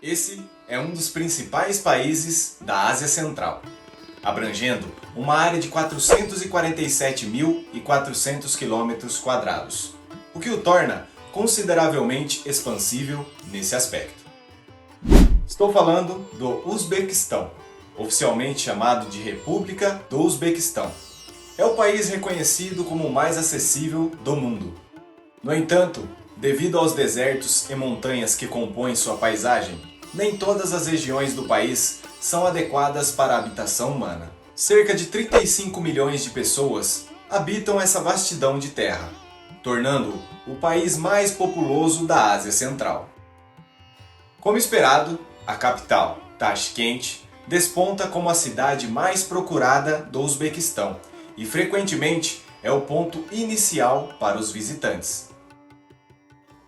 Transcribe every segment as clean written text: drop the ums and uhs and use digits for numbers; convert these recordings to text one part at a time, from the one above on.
Esse é um dos principais países da Ásia Central, abrangendo uma área de 447.400 km², o que o torna consideravelmente expansível nesse aspecto. Estou falando do Uzbequistão, oficialmente chamado de República do Uzbequistão. É o país reconhecido como o mais acessível do mundo. No entanto, devido aos desertos e montanhas que compõem sua paisagem, nem todas as regiões do país são adequadas para a habitação humana. Cerca de 35 milhões de pessoas habitam essa vastidão de terra, tornando-o o país mais populoso da Ásia Central. Como esperado, a capital, Tashkent, desponta como a cidade mais procurada do Uzbequistão e frequentemente é o ponto inicial para os visitantes.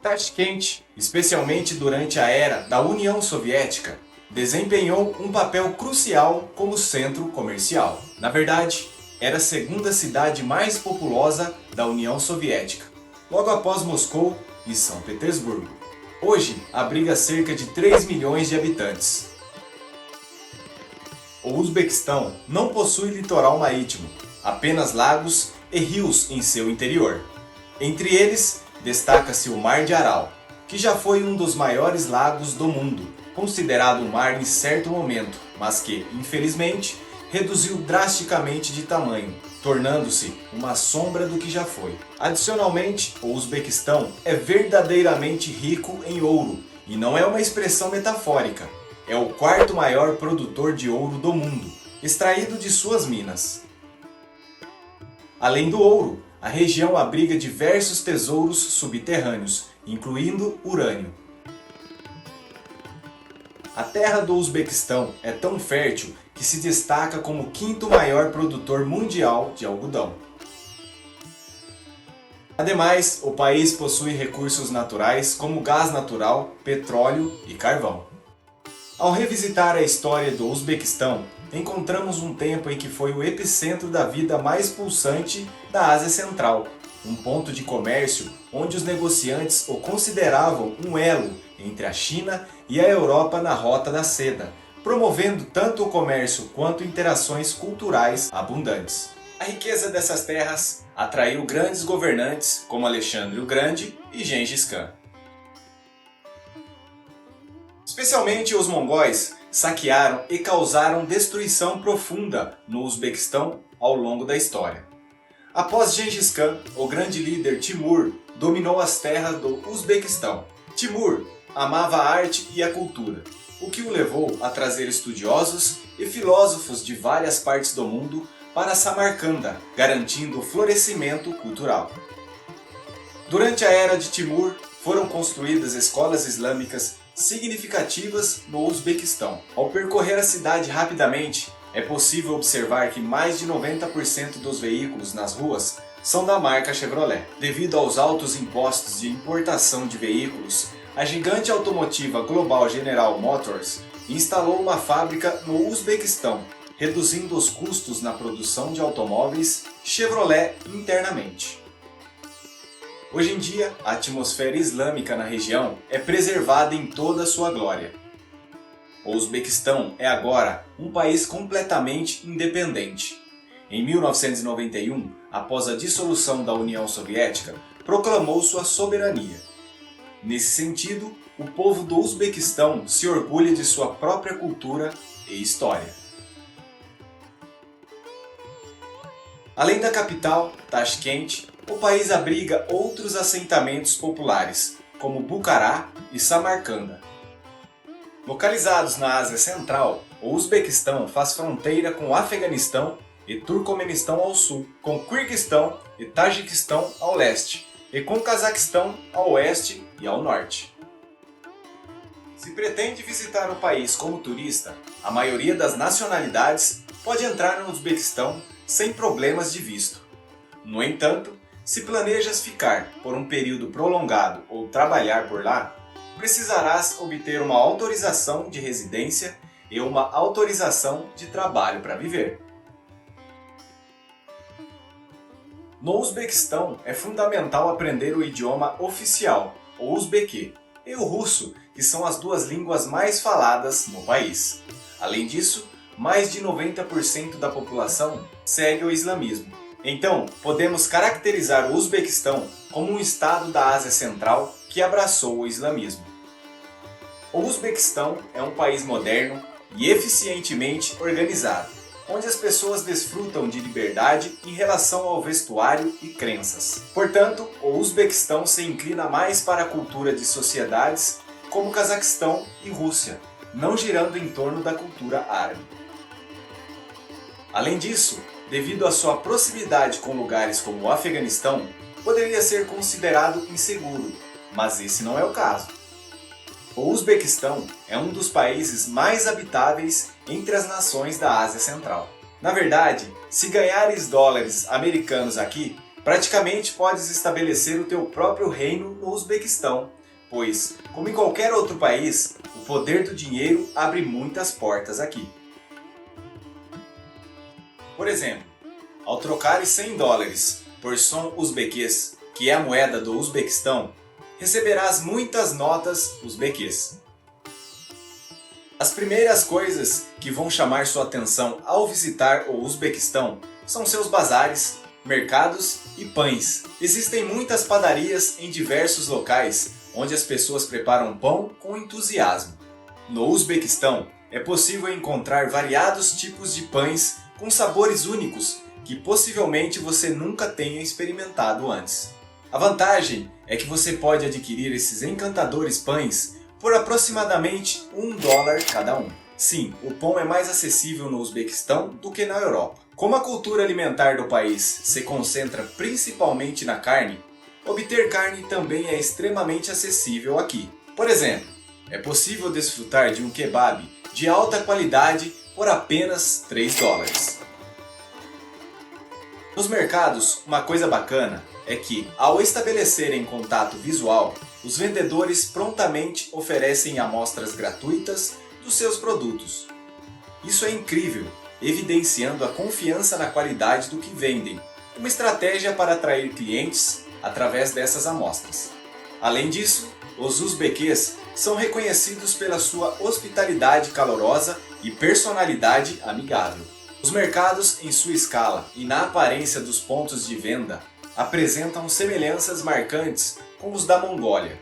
Tashkent, especialmente durante a era da União Soviética, desempenhou um papel crucial como centro comercial. Na verdade, era a segunda cidade mais populosa da União Soviética, logo após Moscou e São Petersburgo. Hoje, abriga cerca de 3 milhões de habitantes. O Uzbequistão não possui litoral marítimo, apenas lagos e rios em seu interior. Entre eles, destaca-se o Mar de Aral, que já foi um dos maiores lagos do mundo, considerado um mar em certo momento, mas que, infelizmente, reduziu drasticamente de tamanho, tornando-se uma sombra do que já foi. Adicionalmente, o Uzbequistão é verdadeiramente rico em ouro, e não é uma expressão metafórica. É o quarto maior produtor de ouro do mundo, extraído de suas minas. Além do ouro, a região abriga diversos tesouros subterrâneos, incluindo urânio. A terra do Uzbequistão é tão fértil que se destaca como o quinto maior produtor mundial de algodão. Ademais, o país possui recursos naturais como gás natural, petróleo e carvão. Ao revisitar a história do Uzbequistão, encontramos um tempo em que foi o epicentro da vida mais pulsante da Ásia Central, um ponto de comércio onde os negociantes o consideravam um elo entre a China e a Europa na Rota da Seda, promovendo tanto o comércio quanto interações culturais abundantes. A riqueza dessas terras atraiu grandes governantes como Alexandre o Grande e Gengis Khan. Especialmente os mongóis saquearam e causaram destruição profunda no Uzbequistão ao longo da história. Após Gengis Khan, o grande líder Timur dominou as terras do Uzbequistão. Timur amava a arte e a cultura, o que o levou a trazer estudiosos e filósofos de várias partes do mundo para Samarcanda, garantindo o florescimento cultural. Durante a era de Timur, foram construídas escolas islâmicas significativas no Uzbequistão. Ao percorrer a cidade rapidamente, é possível observar que mais de 90% dos veículos nas ruas são da marca Chevrolet. Devido aos altos impostos de importação de veículos, a gigante automotiva global General Motors instalou uma fábrica no Uzbequistão, reduzindo os custos na produção de automóveis Chevrolet internamente. Hoje em dia, a atmosfera islâmica na região é preservada em toda a sua glória. O Uzbequistão é agora um país completamente independente. Em 1991, após a dissolução da União Soviética, proclamou sua soberania. Nesse sentido, o povo do Uzbequistão se orgulha de sua própria cultura e história. Além da capital, Tashkent, o país abriga outros assentamentos populares, como Bucará e Samarcanda. Localizados na Ásia Central, o Uzbequistão faz fronteira com o Afeganistão e Turcomenistão ao sul, com Quirguistão e Tajiquistão ao leste, e com Cazaquistão ao oeste e ao norte. Se pretende visitar o país como turista, a maioria das nacionalidades pode entrar no Uzbequistão sem problemas de visto. No entanto, se planejas ficar por um período prolongado ou trabalhar por lá, precisarás obter uma autorização de residência e uma autorização de trabalho para viver. No Uzbequistão é fundamental aprender o idioma oficial, o uzbeque, e o russo, que são as duas línguas mais faladas no país. Além disso, mais de 90% da população segue o islamismo. Então, podemos caracterizar o Uzbequistão como um estado da Ásia Central que abraçou o islamismo. O Uzbequistão é um país moderno e eficientemente organizado, onde as pessoas desfrutam de liberdade em relação ao vestuário e crenças. Portanto, o Uzbequistão se inclina mais para a cultura de sociedades como Cazaquistão e Rússia, não girando em torno da cultura árabe. Além disso, devido à sua proximidade com lugares como o Afeganistão, poderia ser considerado inseguro, mas esse não é o caso. O Uzbequistão é um dos países mais habitáveis entre as nações da Ásia Central. Na verdade, se ganhares dólares americanos aqui, praticamente podes estabelecer o teu próprio reino no Uzbequistão, pois, como em qualquer outro país, o poder do dinheiro abre muitas portas aqui. Por exemplo, ao trocares 100 dólares por som uzbequês, que é a moeda do Uzbequistão, receberás muitas notas uzbequês. As primeiras coisas que vão chamar sua atenção ao visitar o Uzbequistão são seus bazares, mercados e pães. Existem muitas padarias em diversos locais onde as pessoas preparam pão com entusiasmo. No Uzbequistão é possível encontrar variados tipos de pães com sabores únicos que possivelmente você nunca tenha experimentado antes. A vantagem é que você pode adquirir esses encantadores pães por aproximadamente $1 cada um. Sim, o pão é mais acessível no Uzbequistão do que na Europa. Como a cultura alimentar do país se concentra principalmente na carne, obter carne também é extremamente acessível aqui. Por exemplo, é possível desfrutar de um kebab de alta qualidade por apenas $3. Nos mercados, uma coisa bacana é que, ao estabelecerem contato visual, os vendedores prontamente oferecem amostras gratuitas dos seus produtos. Isso é incrível, evidenciando a confiança na qualidade do que vendem, uma estratégia para atrair clientes através dessas amostras. Além disso, os uzbequês são reconhecidos pela sua hospitalidade calorosa e personalidade amigável. Os mercados, em sua escala e na aparência dos pontos de venda, apresentam semelhanças marcantes com os da Mongólia.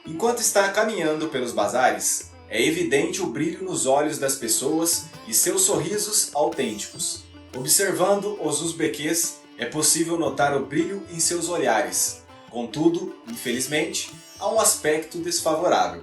Enquanto está caminhando pelos bazares, é evidente o brilho nos olhos das pessoas e seus sorrisos autênticos. Observando os uzbequês, é possível notar o brilho em seus olhares. Contudo, infelizmente, há um aspecto desfavorável.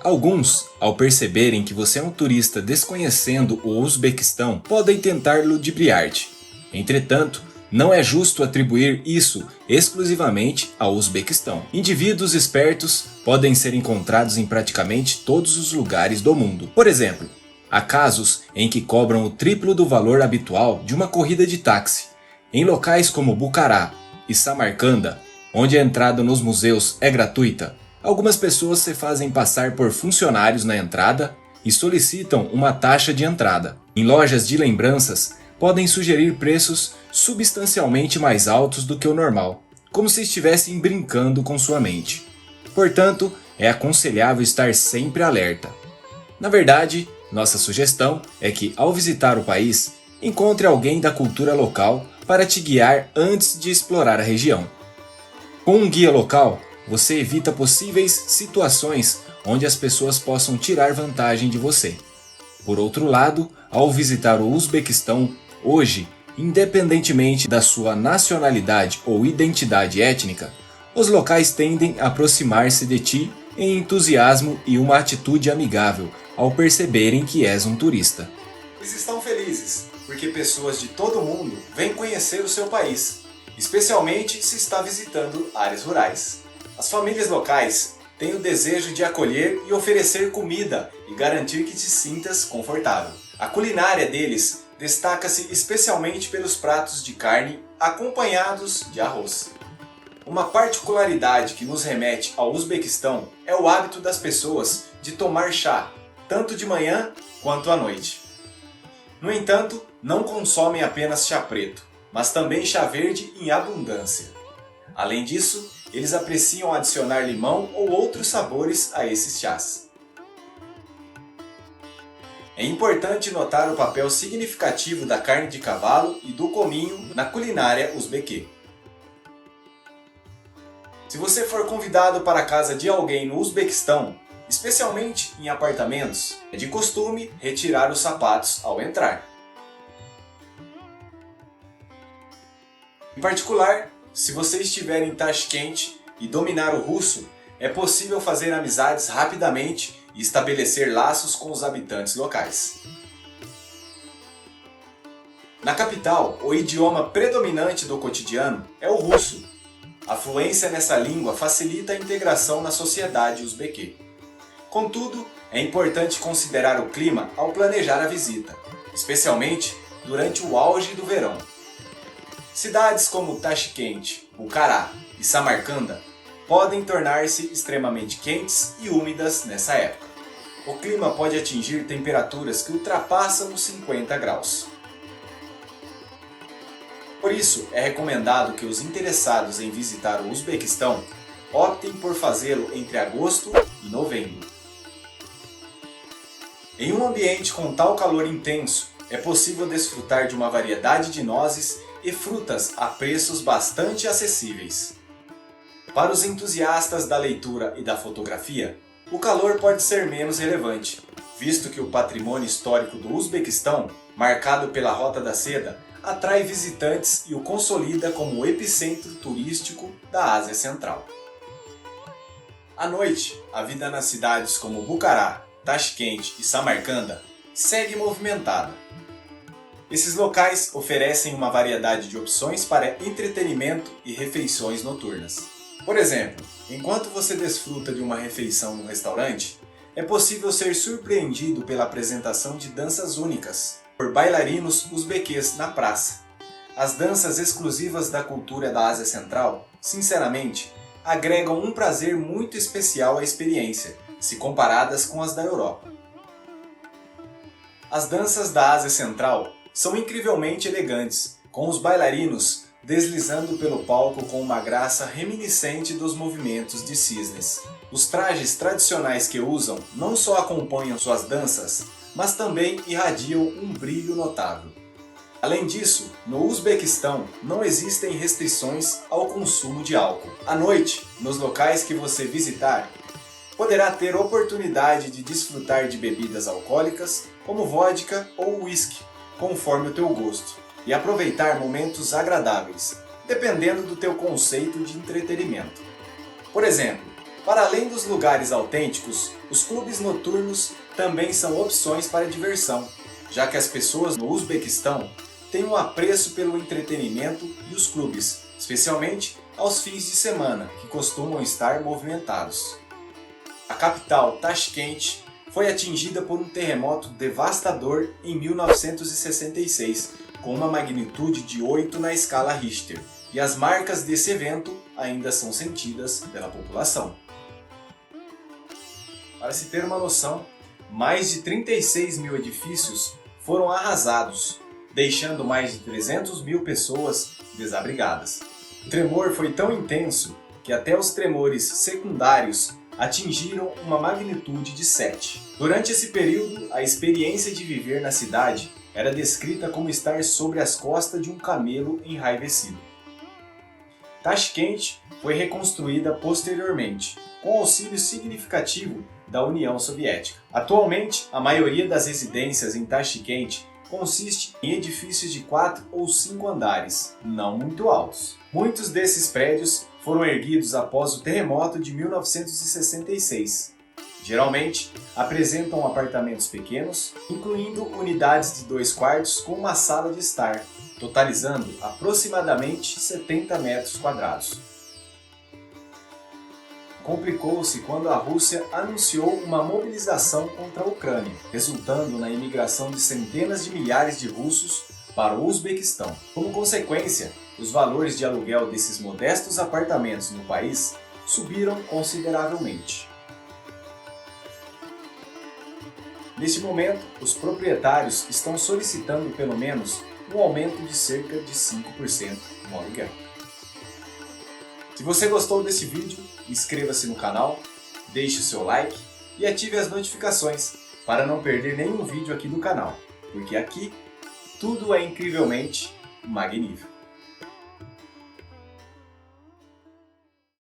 Alguns, ao perceberem que você é um turista desconhecendo o Uzbequistão, podem tentar ludibriar-te. Entretanto, não é justo atribuir isso exclusivamente ao Uzbequistão. Indivíduos espertos podem ser encontrados em praticamente todos os lugares do mundo. Por exemplo, há casos em que cobram o triplo do valor habitual de uma corrida de táxi. Em locais como Bucará e Samarcanda, onde a entrada nos museus é gratuita, algumas pessoas se fazem passar por funcionários na entrada e solicitam uma taxa de entrada. Em lojas de lembranças, podem sugerir preços substancialmente mais altos do que o normal, como se estivessem brincando com sua mente. Portanto, é aconselhável estar sempre alerta. Na verdade, nossa sugestão é que, ao visitar o país, encontre alguém da cultura local para te guiar antes de explorar a região. Com um guia local, você evita possíveis situações onde as pessoas possam tirar vantagem de você. Por outro lado, ao visitar o Uzbequistão, hoje, independentemente da sua nacionalidade ou identidade étnica, os locais tendem a aproximar-se de ti em entusiasmo e uma atitude amigável ao perceberem que és um turista. Eles estão felizes porque pessoas de todo o mundo vêm conhecer o seu país, especialmente se está visitando áreas rurais. As famílias locais têm o desejo de acolher e oferecer comida e garantir que te sintas confortável. A culinária deles destaca-se especialmente pelos pratos de carne acompanhados de arroz. Uma particularidade que nos remete ao Uzbequistão é o hábito das pessoas de tomar chá, tanto de manhã quanto à noite. No entanto, não consomem apenas chá preto, mas também chá verde em abundância. Além disso, eles apreciam adicionar limão ou outros sabores a esses chás. É importante notar o papel significativo da carne de cavalo e do cominho na culinária uzbeque. Se você for convidado para a casa de alguém no Uzbequistão, especialmente em apartamentos, é de costume retirar os sapatos ao entrar. Em particular, se você estiver em Tashkent e dominar o russo, é possível fazer amizades rapidamente e estabelecer laços com os habitantes locais. Na capital, o idioma predominante do cotidiano é o russo. A fluência nessa língua facilita a integração na sociedade uzbeque. Contudo, é importante considerar o clima ao planejar a visita, especialmente durante o auge do verão. Cidades como Tashkent, Bucará e Samarcanda podem tornar-se extremamente quentes e úmidas nessa época. O clima pode atingir temperaturas que ultrapassam os 50 graus. Por isso, é recomendado que os interessados em visitar o Uzbequistão optem por fazê-lo entre agosto e novembro. Em um ambiente com tal calor intenso, é possível desfrutar de uma variedade de nozes e frutas a preços bastante acessíveis. Para os entusiastas da leitura e da fotografia, o calor pode ser menos relevante, visto que o patrimônio histórico do Uzbequistão, marcado pela Rota da Seda, atrai visitantes e o consolida como o epicentro turístico da Ásia Central. À noite, a vida nas cidades como Bucará, Tashkent e Samarcanda segue movimentada. Esses locais oferecem uma variedade de opções para entretenimento e refeições noturnas. Por exemplo, enquanto você desfruta de uma refeição no restaurante, é possível ser surpreendido pela apresentação de danças únicas por bailarinos uzbeques na praça. As danças exclusivas da cultura da Ásia Central, sinceramente, agregam um prazer muito especial à experiência, se comparadas com as da Europa. As danças da Ásia Central são incrivelmente elegantes, com os bailarinos deslizando pelo palco com uma graça reminiscente dos movimentos de cisnes. Os trajes tradicionais que usam não só acompanham suas danças, mas também irradiam um brilho notável. Além disso, no Uzbequistão não existem restrições ao consumo de álcool. À noite, nos locais que você visitar, poderá ter oportunidade de desfrutar de bebidas alcoólicas, como vodka ou whisky, conforme o teu gosto, e aproveitar momentos agradáveis, dependendo do teu conceito de entretenimento. Por exemplo, para além dos lugares autênticos, os clubes noturnos também são opções para diversão, já que as pessoas no Uzbequistão têm um apreço pelo entretenimento e os clubes, especialmente aos fins de semana, que costumam estar movimentados. A capital, Tashkent, foi atingida por um terremoto devastador em 1966, com uma magnitude de 8 na escala Richter, e as marcas desse evento ainda são sentidas pela população. Para se ter uma noção, mais de 36 mil edifícios foram arrasados, deixando mais de 300 mil pessoas desabrigadas. O tremor foi tão intenso que até os tremores secundários atingiram uma magnitude de 7. Durante esse período, a experiência de viver na cidade era descrita como estar sobre as costas de um camelo enraivecido. Tashkent foi reconstruída posteriormente, com auxílio significativo da União Soviética. Atualmente, a maioria das residências em Tashkent consiste em edifícios de 4 ou 5 andares, não muito altos. Muitos desses prédios foram erguidos após o terremoto de 1966. Geralmente, apresentam apartamentos pequenos, incluindo unidades de 2 quartos com uma sala de estar, totalizando aproximadamente 70 metros quadrados. Complicou-se quando a Rússia anunciou uma mobilização contra a Ucrânia, resultando na imigração de centenas de milhares de russos para o Uzbequistão. Como consequência, os valores de aluguel desses modestos apartamentos no país subiram consideravelmente. Neste momento, os proprietários estão solicitando pelo menos um aumento de cerca de 5% no aluguel. Se você gostou desse vídeo, inscreva-se no canal, deixe o seu like e ative as notificações para não perder nenhum vídeo aqui do canal, porque aqui tudo é incrivelmente magnífico.